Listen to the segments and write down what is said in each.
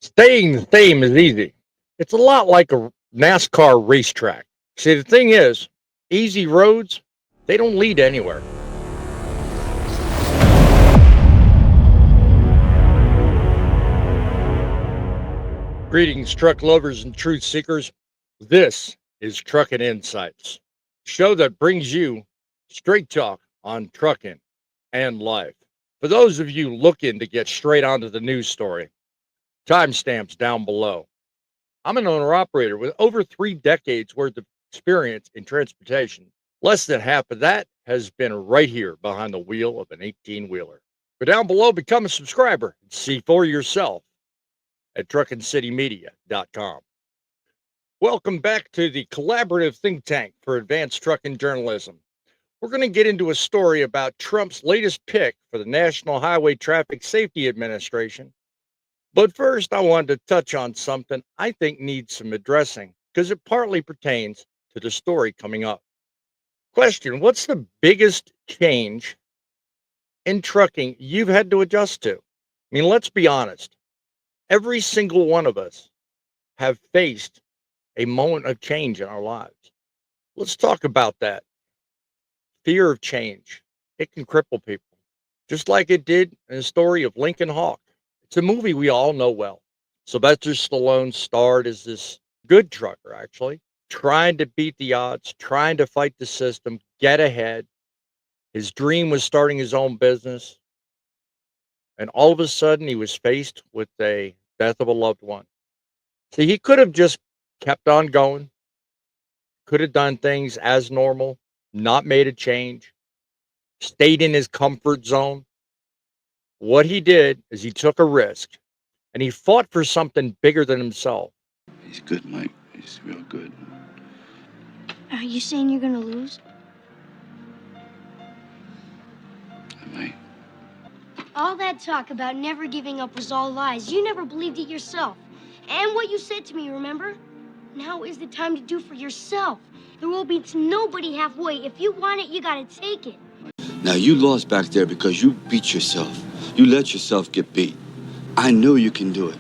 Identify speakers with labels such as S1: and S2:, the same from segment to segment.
S1: Staying the same is easy. It's a lot like a NASCAR racetrack. See, the thing is, easy roads, they don't lead anywhere. Greetings, truck lovers and truth seekers. This is Truckin Insights, show that brings you straight talk on trucking and life. For those of you looking to get straight onto the news story, timestamps down below. I'm an owner operator with over 3 decades worth of experience in transportation. Less than half of that has been right here behind the wheel of an 18 wheeler. Go down below, become a subscriber, and see for yourself at truckincitymedia.com. Welcome back to the collaborative think tank for advanced trucking journalism. We're going to get into a story about Trump's latest pick for the National Highway Traffic Safety Administration. But first, I wanted to touch on something I think needs some addressing because it partly pertains to the story coming up. Question: what's the biggest change in trucking you've had to adjust to? I mean, let's be honest. Every single one of us have faced a moment of change in our lives. Let's talk about that. Fear of change. It can cripple people, just like it did in the story of Lincoln Hawk. It's a movie we all know well. Sylvester Stallone starred as this good trucker, actually, trying to beat the odds, trying to fight the system, get ahead. His dream was starting his own business. And all of a sudden, he was faced with the death of a loved one. See, he could have just kept on going, could have done things as normal, not made a change, stayed in his comfort zone. What he did is he took a risk and he fought for something bigger than himself.
S2: He's good, Mike. He's real good.
S3: Are you saying you're gonna lose?
S2: I might.
S3: All that talk about never giving up was all lies. You never believed it yourself. And what you said to me, remember? Now is the time to do for yourself. The world beats nobody halfway. If you want it, you gotta take it.
S2: Now, you lost back there because you beat yourself. You let yourself get beat. I know you can do it.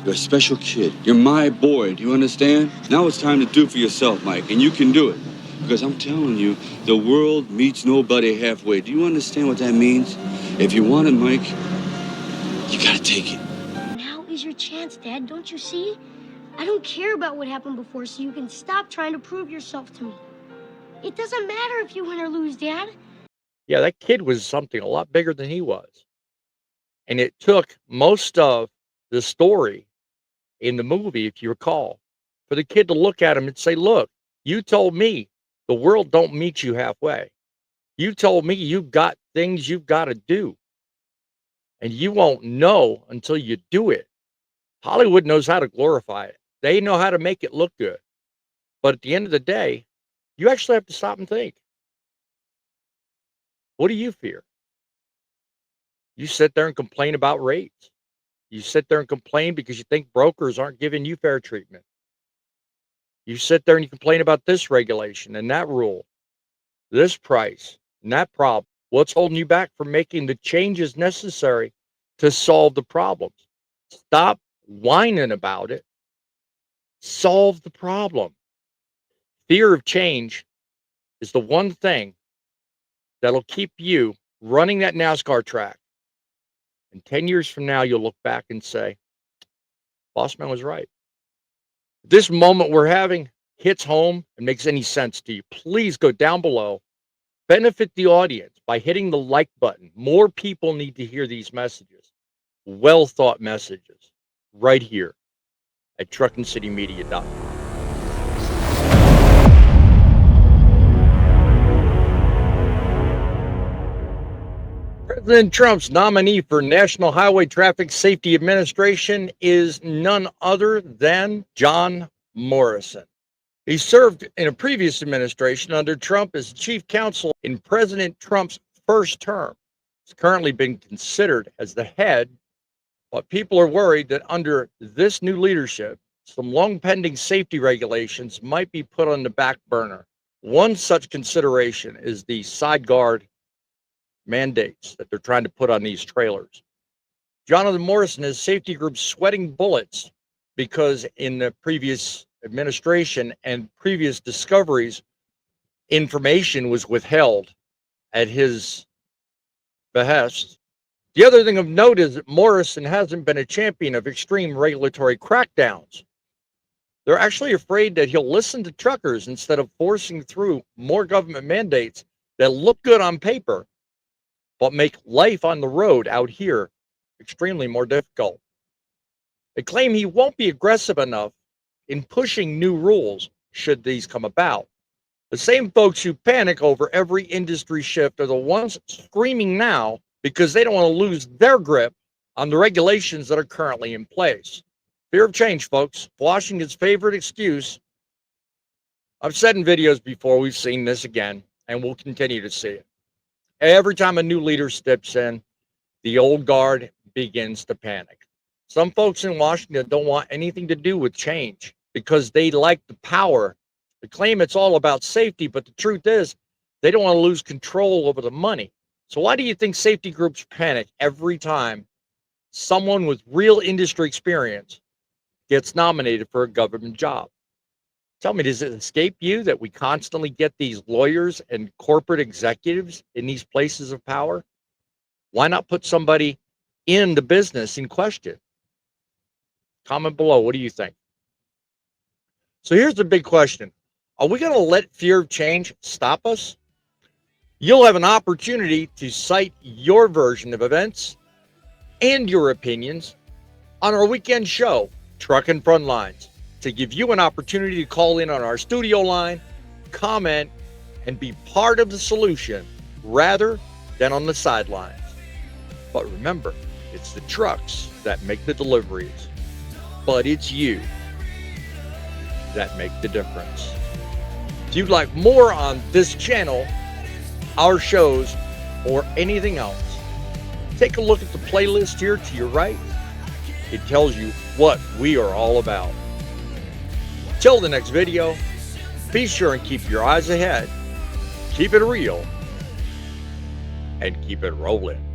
S2: You're a special kid. You're my boy. Do you understand? Now it's time to do for yourself, Mike, and you can do it. Because I'm telling you, the world meets nobody halfway. Do you understand what that means? If you want it, Mike, you gotta take it.
S3: Now is your chance, Dad. Don't you see? I don't care about what happened before, so you can stop trying to prove yourself to me. It doesn't matter if you win or lose, Dad.
S1: Yeah, that kid was something a lot bigger than he was. And it took most of the story in the movie, if you recall, for the kid to look at him and say, look, you told me the world don't meet you halfway. You told me you've got things you've got to do, and you won't know until you do it. Hollywood knows how to glorify it. They know how to make it look good. But at the end of the day, you actually have to stop and think. What do you fear? You sit there and complain about rates. You sit there and complain because you think brokers aren't giving you fair treatment. You sit there and you complain about this regulation and that rule, this price and that problem. What's holding you back from making the changes necessary to solve the problems? Stop whining about it. Solve the problem. Fear of change is the one thing that'll keep you running that NASCAR track. And 10 years from now, you'll look back and say, Bossman was right. If this moment we're having hits home and makes any sense to you, please go down below, benefit the audience by hitting the like button. More people need to hear these messages, well thought messages, right here at truckincitymedia.com. President Trump's nominee for National Highway Traffic Safety Administration is none other than John Morrison. He served in a previous administration under Trump as chief counsel in President Trump's first term. He's currently been considered as the head, but people are worried that under this new leadership, some long pending safety regulations might be put on the back burner. One such consideration is the side guard mandates that they're trying to put on these trailers. Jonathan Morrison is safety group sweating bullets because in the previous administration and previous discoveries, information was withheld at his behest. The other thing of note is that Morrison hasn't been a champion of extreme regulatory crackdowns. They're actually afraid that he'll listen to truckers instead of forcing through more government mandates that look good on paper, but make life on the road out here extremely more difficult. They claim he won't be aggressive enough in pushing new rules should these come about. The same folks who panic over every industry shift are the ones screaming now because they don't want to lose their grip on the regulations that are currently in place. Fear of change, folks. Washington's favorite excuse. I've said in videos before, we've seen this again, and we'll continue to see it. Every time a new leader steps in, the old guard begins to panic. Some folks in Washington don't want anything to do with change because they like the power. They claim it's all about safety, but the truth is they don't want to lose control over the money. So why do you think safety groups panic every time someone with real industry experience gets nominated for a government job? Tell me, does it escape you that we constantly get these lawyers and corporate executives in these places of power? Why not put somebody in the business in question? Comment below. What do you think? So here's the big question. Are we going to let fear of change stop us? You'll have an opportunity to cite your version of events and your opinions on our weekend show, Truckin' Frontlines, to give you an opportunity to call in on our studio line, comment, and be part of the solution rather than on the sidelines. But remember, it's the trucks that make the deliveries, but it's you that make the difference. If you'd like more on this channel, our shows, or anything else, take a look at the playlist here to your right. It tells you what we are all about. Till the next video, be sure and keep your eyes ahead, keep it real, and keep it rolling.